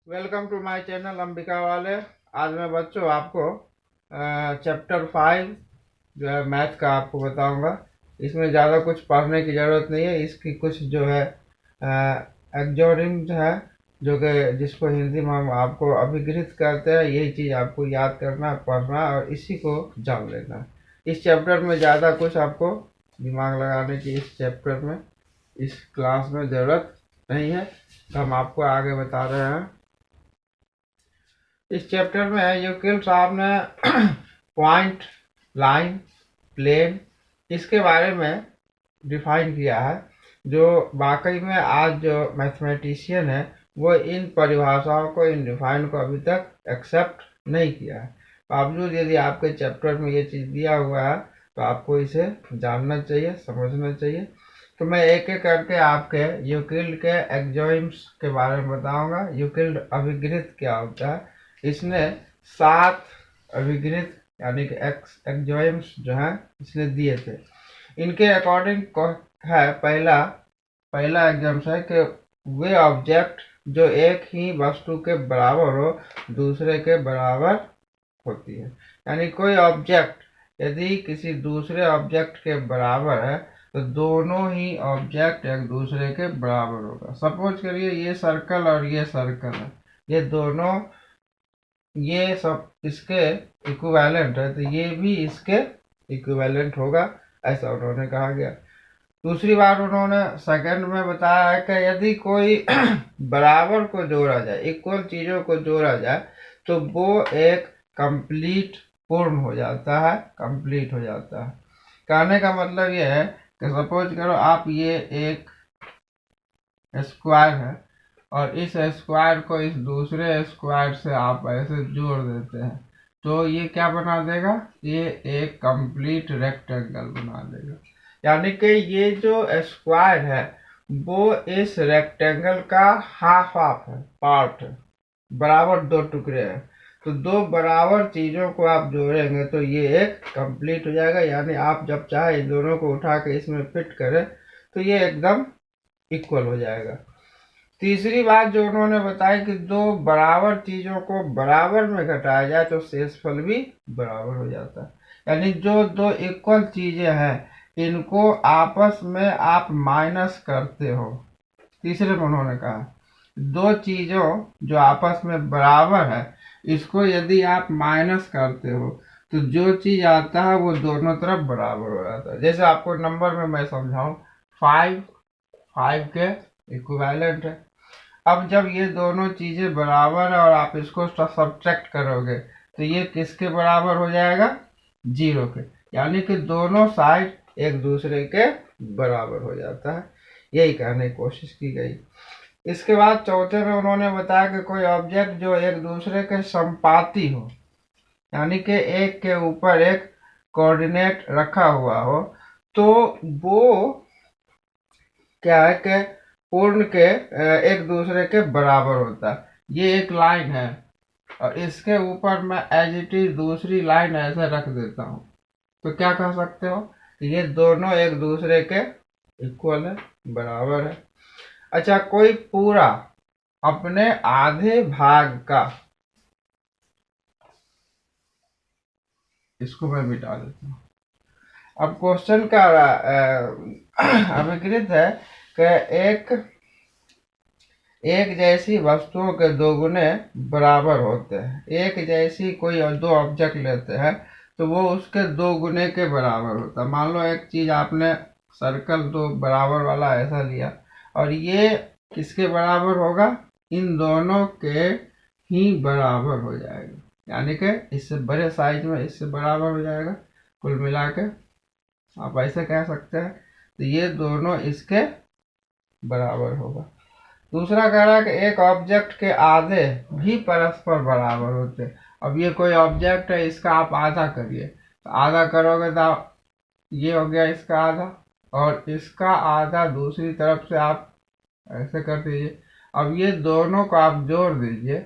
Welcome to my channel Ambika वाले। आज मैं बच्चों आपको चैप्टर 5 जो है मैथ का आपको बताऊंगा। इसमें ज़्यादा कुछ पढ़ने की ज़रूरत नहीं है। इसकी कुछ जो है एग्जोरिम्स है जो कि जिसको हिंदी में हम आपको अभिगृहित करते हैं। यही चीज़ आपको याद करना, पढ़ना और इसी को जान लेना। इस चैप्टर में ज़्यादा कुछ आपको दिमाग लगाने की इस चैप्टर में, इस क्लास में ज़रूरत नहीं है। तो हम आपको आगे बता रहे हैं। इस चैप्टर में यूक्लिड साहब ने पॉइंट, लाइन, प्लेन इसके बारे में डिफाइन किया है, जो वाकई में आज जो मैथमेटिशियन है वो इन परिभाषाओं को, इन डिफाइन को अभी तक एक्सेप्ट नहीं किया है। बावजूद यदि आपके चैप्टर में ये चीज़ दिया हुआ है तो आपको इसे जानना चाहिए, समझना चाहिए। तो मैं एक एक करके आपके यूक्लिड के एक्सोइम्स के बारे में बताऊंगा। यूक्लिड अभिगृहित क्या होता है, इसने 7 अभिगृहित यानी कि एक्सोइम्स जो हैं इसने दिए थे। इनके अकॉर्डिंग है पहला पहला एग्जाम्स है कि वे ऑब्जेक्ट जो एक ही वस्तु के बराबर हो दूसरे के बराबर होती है। यानी कोई ऑब्जेक्ट यदि किसी दूसरे ऑब्जेक्ट के बराबर है तो दोनों ही ऑब्जेक्ट एक दूसरे के बराबर होगा। सपोज करिए ये सर्कल और ये सर्कल है, ये दोनों, ये सब इसके इक्विवेलेंट है तो ये भी इसके इक्विवेलेंट होगा, ऐसा उन्होंने कहा गया। दूसरी बात उन्होंने सेकंड में बताया है कि यदि कोई बराबर को जोड़ा जाए, इक्वल चीजों को जोड़ा जाए तो वो एक कंप्लीट, पूर्ण हो जाता है, कंप्लीट हो जाता है। कहने का मतलब ये है कि सपोज करो आप ये एक स्क्वायर है और इस स्क्वायर को इस दूसरे स्क्वायर से आप ऐसे जोड़ देते हैं तो ये क्या बना देगा, ये एक कंप्लीट रेक्टेंगल बना देगा। यानी कि ये जो स्क्वायर है वो इस रेक्टेंगल का हाफ हाफ है, पार्ट है, बराबर दो टुकड़े हैं। तो दो बराबर चीजों को आप जोड़ेंगे तो ये एक कंप्लीट हो जाएगा। यानी आप जब चाहे इन दोनों को उठा के इसमें फिट करें तो ये एकदम इक्वल हो जाएगा। तीसरी बात जो उन्होंने बताई कि दो बराबर चीजों को बराबर में घटाया जाए तो शेषफल भी बराबर हो जाता है। यानी जो दो इक्वल चीजें हैं इनको आपस में आप माइनस करते हो। तीसरे में उन्होंने कहा दो चीजों जो आपस में बराबर है इसको यदि आप माइनस करते हो तो जो चीज आता है वो दोनों तरफ बराबर हो जाता है। जैसे आपको नंबर में मैं समझाऊं, 5 के इक्विवेलेंट है। अब जब ये दोनों चीजें बराबर है और आप इसको सब्ट्रैक्ट करोगे तो ये किसके बराबर हो जाएगा, 0 के। यानी कि दोनों साइड एक दूसरे के बराबर हो जाता है। यही कहने की कोशिश की गई। इसके बाद चौथे में उन्होंने बताया कि कोई ऑब्जेक्ट जो एक दूसरे के संपाती हो, यानी कि एक के ऊपर एक कोऑर्डिनेट रखा हुआ हो, तो वो क्या है कि पूर्ण के एक दूसरे के बराबर होता है। ये एक लाइन है और इसके ऊपर मैं एज इट इज दूसरी लाइन ऐसे रख देता हूँ तो क्या कह सकते हो कि ये दोनों एक दूसरे के इक्वल है, बराबर है। अच्छा, कोई पूरा अपने आधे भाग का, इसको मैं मिटा देता हूँ। अब क्वेश्चन का अभिकृत है कि एक जैसी वस्तुओं के दोगुने बराबर होते हैं। एक जैसी कोई दो ऑब्जेक्ट लेते हैं तो वो उसके दो गुने के बराबर होता है। मान लो एक चीज आपने सर्कल दो बराबर वाला ऐसा लिया और ये किसके बराबर होगा, इन दोनों के ही बराबर हो जाएगा। यानी कि इससे बड़े साइज में इससे बराबर हो जाएगा। कुल मिला के आप ऐसे कह सकते हैं तो ये दोनों इसके बराबर होगा। दूसरा कह रहा है कि एक ऑब्जेक्ट के आधे भी परस्पर बराबर होते हैं। अब ये कोई ऑब्जेक्ट है, इसका आप आधा करिए, तो आधा करोगे तो ये हो गया इसका आधा और इसका आधा दूसरी तरफ से आप ऐसे कर दीजिए। अब ये दोनों को आप जोड़ दीजिए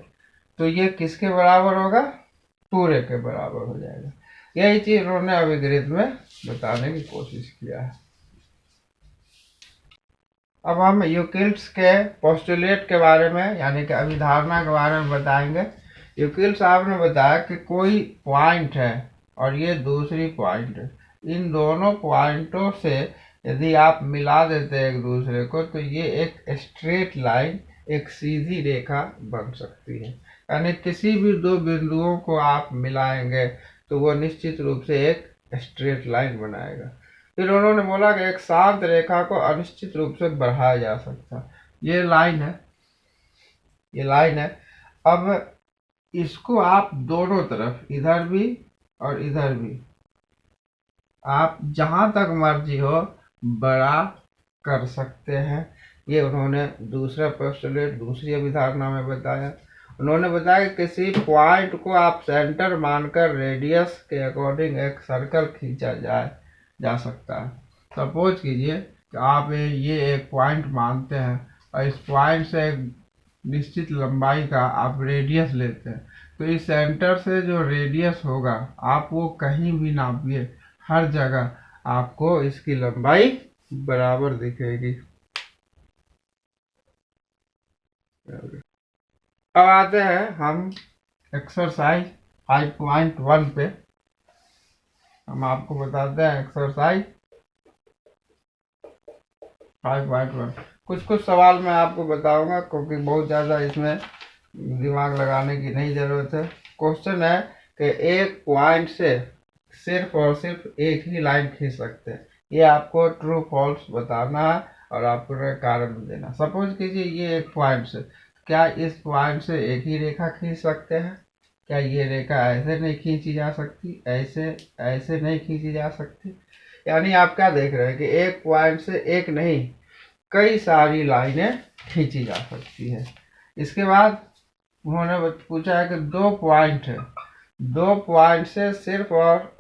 तो ये किसके बराबर होगा, पूरे के बराबर हो जाएगा। यही चीज उन्होंने अभिगृहित में बताने की कोशिश किया है। अब हम यूक्लिड्स के पोस्टुलेट के बारे में यानी कि अभिधारणा के बारे में बताएंगे। यूक्लिड साहब ने बताया कि कोई पॉइंट है और ये दूसरी पॉइंट है, इन दोनों पॉइंटों से यदि आप मिला देते हैं एक दूसरे को तो ये एक स्ट्रेट लाइन, एक सीधी रेखा बन सकती है। यानी किसी भी दो बिंदुओं को आप मिलाएंगे तो वो निश्चित रूप से एक स्ट्रेट लाइन बनाएगा। फिर उन्होंने बोला कि एक शांत रेखा को अनिश्चित रूप से बढ़ाया जा सकता। ये लाइन है, ये लाइन है। अब इसको आप दोनों तरफ, इधर भी और इधर भी, आप जहां तक मर्जी हो बड़ा कर सकते हैं। ये उन्होंने दूसरा पोस्टुलेट, दूसरी अभिधारणा में बताया। उन्होंने बताया कि किसी पॉइंट को आप सेंटर मानकर रेडियस के अकॉर्डिंग एक सर्कल खींचा जा सकता है। सपोज कीजिए कि आप ये एक पॉइंट मानते हैं और इस पॉइंट से एक निश्चित लंबाई का आप रेडियस लेते हैं, तो इस सेंटर से जो रेडियस होगा आप वो कहीं भी नापिए, हर जगह आपको इसकी लंबाई बराबर दिखेगी। अब आते हैं हम एक्सरसाइज 5.1 पे। हम आपको बताते हैं एक्सरसाइज 5.1। कुछ कुछ सवाल मैं आपको बताऊंगा क्योंकि बहुत ज़्यादा इसमें दिमाग लगाने की नहीं ज़रूरत है। क्वेश्चन है कि एक पॉइंट से सिर्फ और सिर्फ एक ही लाइन खींच सकते हैं। ये आपको ट्रू फॉल्स बताना है और आपको कारण देना। सपोज कीजिए ये एक पॉइंट से, क्या इस पॉइंट से एक ही रेखा खींच सकते हैं? क्या ये रेखा ऐसे नहीं खींची जा सकती, ऐसे नहीं खींची जा सकती? यानी आप क्या देख रहे हैं कि एक पॉइंट से एक नहीं, कई सारी लाइनें खींची जा सकती है। इसके बाद उन्होंने पूछा है कि दो पॉइंट है, दो पॉइंट से सिर्फ और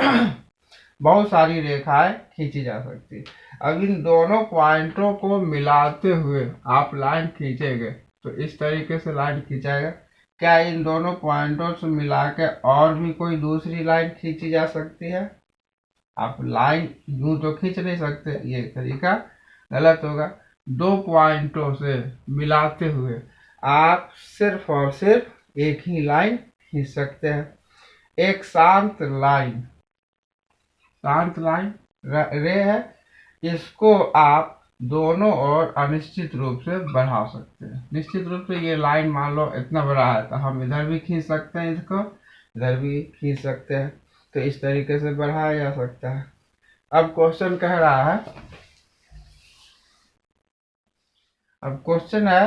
बहुत सारी रेखाएं खींची जा सकती है। अब इन दोनों पॉइंटों को मिलाते हुए आप लाइन खींचेंगे तो इस तरीके से लाइन खींचाएगा। क्या इन दोनों पॉइंटों से मिला के और भी कोई दूसरी लाइन खींची जा सकती है? आप लाइन यूं तो खींच नहीं सकते, ये तरीका गलत होगा। दो पॉइंटों से मिलाते हुए आप सिर्फ और सिर्फ एक ही लाइन खींच सकते हैं। एक शांत लाइन रे है, इसको आप दोनों ओर अनिश्चित रूप से बढ़ा सकते हैं। निश्चित रूप से ये लाइन मान लो इतना बड़ा है तो हम इधर भी खींच सकते हैं, इसको इधर भी खींच सकते हैं, तो इस तरीके से बढ़ाया जा सकता है। अब क्वेश्चन कह रहा है, अब क्वेश्चन है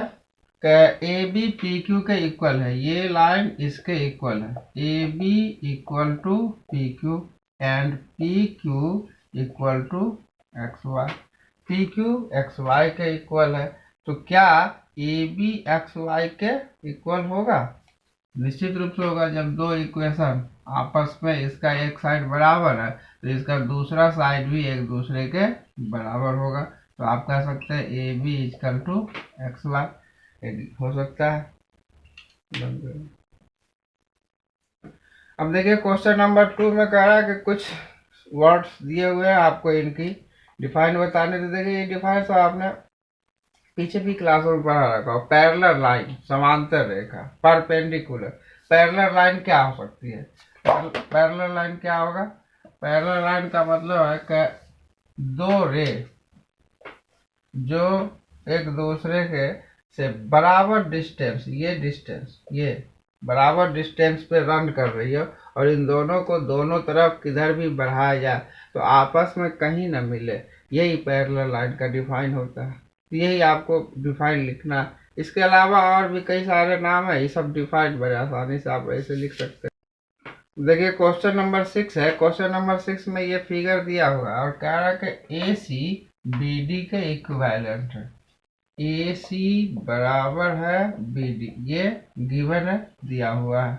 कि ए बी पी क्यू के इक्वल है, ये लाइन इसके इक्वल है। A B equal to P Q and P Q equal to X Y. P Q X Y के इक्वल है, तो क्या ए बी एक्स वाई के इक्वल होगा? निश्चित रूप से होगा। जब दो इक्वेशन आपस में, इसका एक साइड बराबर है तो इसका दूसरा साइड भी एक दूसरे के बराबर होगा। तो आप कह सकते हैं A B equal to X Y हो सकता है। अब देखिए क्वेश्चन नंबर 2 में कह रहा है कि कुछ वर्ड्स दिए हुए हैं, आपको इनकी डिफाइन बताने तो देखिए ये डिफाइन तो आपने पीछे भी क्लास में पढ़ा रखा हो। पैरेलल लाइन, समांतर रेखा, परपेंडिकुलर। पैरेलल लाइन क्या हो सकती है? पैरेलल लाइन क्या होगा? पैरेलल लाइन का मतलब है कि दो रे जो एक दूसरे के से बराबर डिस्टेंस, ये बराबर डिस्टेंस पे रन कर रही हो और इन दोनों को दोनों तरफ किधर भी बढ़ाया जाए तो आपस में कहीं न मिले, यही पैरेलल लाइन का डिफाइन होता है। यही आपको डिफाइन लिखना। इसके अलावा और भी कई सारे नाम है, ये सब डिफाइन बड़े आसानी से आप ऐसे लिख सकते हैं। देखिए क्वेश्चन नंबर 6 है। क्वेश्चन नंबर 6 में ये फिगर दिया हुआ है और कह रहा है कि ए सी बी डी के इक्विवेलेंट है। ए सी बराबर है बी डी, ये गिवन है, दिया हुआ है,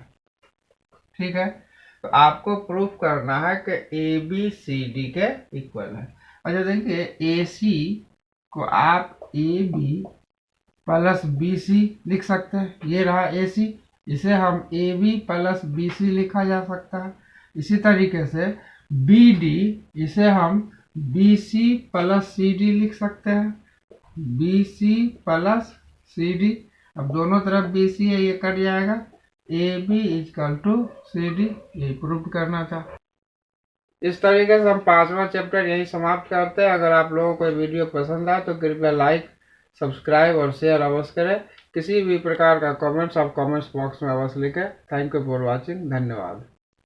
ठीक है। तो आपको प्रूफ करना है कि ए बी सी डी के इक्वल है। अच्छा देखिए ए सी को आप A B plus B C लिख सकते हैं, ये रहा ए सी, इसे हम A B plus B C लिखा जा सकता है। इसी तरीके से बी डी, इसे हम B C plus C D लिख सकते हैं। B C plus C D. अब दोनों तरफ बी सी है, ये कट जाएगा। A B equal to C D, ये प्रूव करना था। इस तरीके से हम 5वां चैप्टर यही समाप्त करते हैं। अगर आप लोगों को वीडियो पसंद आए तो कृपया लाइक, सब्सक्राइब और शेयर अवश्य करें। किसी भी प्रकार का कमेंट्स आप कमेंट्स बॉक्स में अवश्य लिखें। Thank you for watching. धन्यवाद।